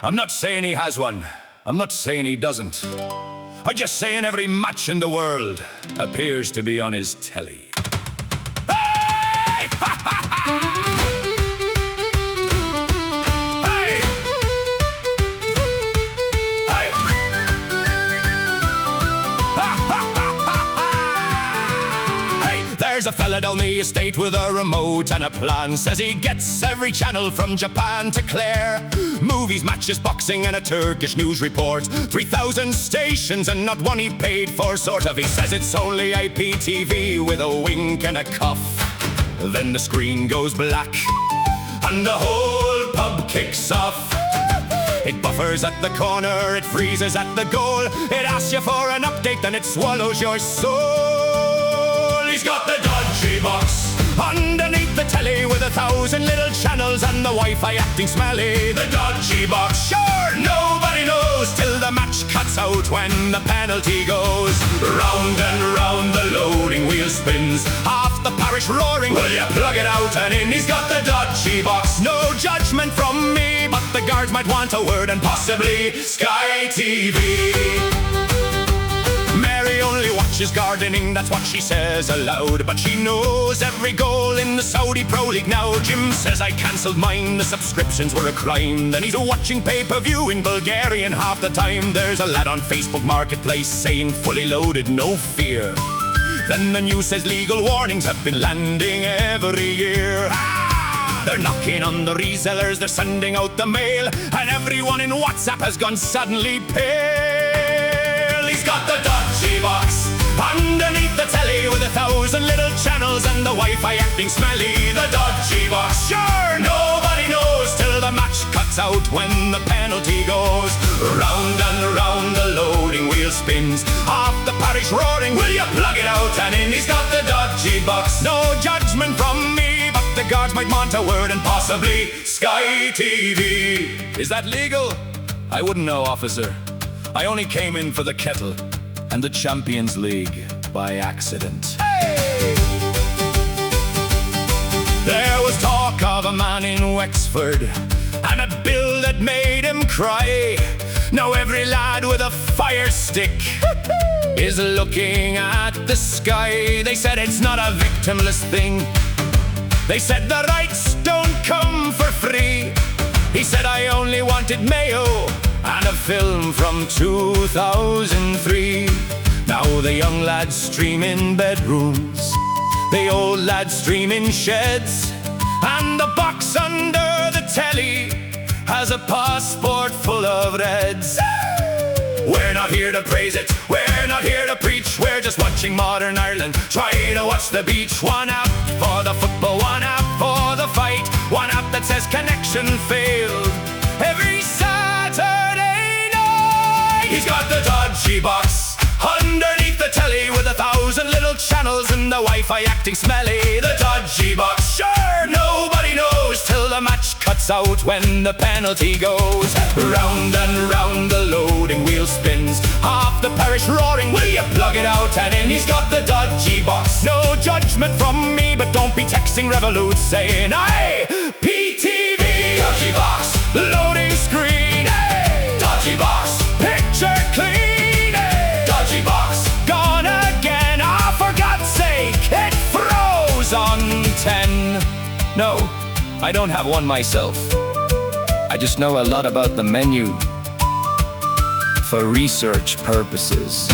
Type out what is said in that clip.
I'm not saying he has one. I'm not saying he doesn't. I'm just saying every match in the world appears to be on his telly. Hey! Hey! Hey! Hey! There's a fella down the estate with a remote and a plan. Says he gets every channel from Japan to Clare. Movies, matches, boxing and a Turkish news report. 3,000 stations and not one he paid for, sort of. He says it's only IPTV with a wink and a cough. Then the screen goes black and the whole pub kicks off. It buffers at the corner, it freezes at the goal. It asks you for an update, then it swallows your soul. He's got the Dodgy Box underneath the telly with 1,000 little channels and the Wi-Fi acting smelly. The Dodgy Box, sure, nobody knows till the match cuts out when the penalty goes. Round and round the loading wheel spins, half the parish roaring, will you plug it out and in? He's got the Dodgy Box, no judgment from me, but the guards might want a word and possibly Sky TV. Mary only watches gardening, that's what she says aloud, but she knows every goal in the Saudi Pro League now. Jim says I cancelled mine, the subscriptions were a crime. Then he's watching pay-per-view in Bulgarian half the time. There's a lad on Facebook Marketplace saying fully loaded, no fear. Then the news says legal warnings have been landing every year. They're knocking on the resellers, they're sending out the mail, and everyone in WhatsApp has gone suddenly pale. He's got the Dodgy Box underneath the telly with 1,000 little channels and the Wi-Fi acting smelly. The Dodgy Box, sure, nobody knows till the match cuts out when the penalty goes. Round and round the loading wheel spins, half the parish roaring, will you plug it out and in? He's got the Dodgy Box, no judgment from me, but the guards might want a word and possibly Sky TV. Is that legal? I wouldn't know, officer. I only came in for the kettle and the Champions League by accident. Hey! There was talk of a man in Wexford and a bill that made him cry. Now every lad with a fire stick is looking at the sky. They said it's not a victimless thing. They said the rights don't come for free. He said I only wanted Mayo and a film from 2003. Now the young lads stream in bedrooms, the old lads stream in sheds, and the box under the telly has a passport full of reds. We're not here to praise it, we're not here to preach, we're just watching modern Ireland, try to watch the beach. One app for the football, one app for the fight, one app that says connection failed every Saturday night. He's got the Dodgy Box underneath the telly with 1,000 little channels and the Wi-Fi acting smelly. The Dodgy Box, sure, nobody knows till the match cuts out when the penalty goes. Round and round the loading wheel spins, half the parish roaring, will you plug it out and in? He's got the Dodgy Box, no judgment from me, but don't be texting Revolut saying aye, PTV. Dodgy Box, loading screen, hey! Dodgy Box, picture clean, hey! Dodgy Box, gone again, ah, for God's sake, it froze on 10. No, I don't have one myself. I just know a lot about the menu for research purposes.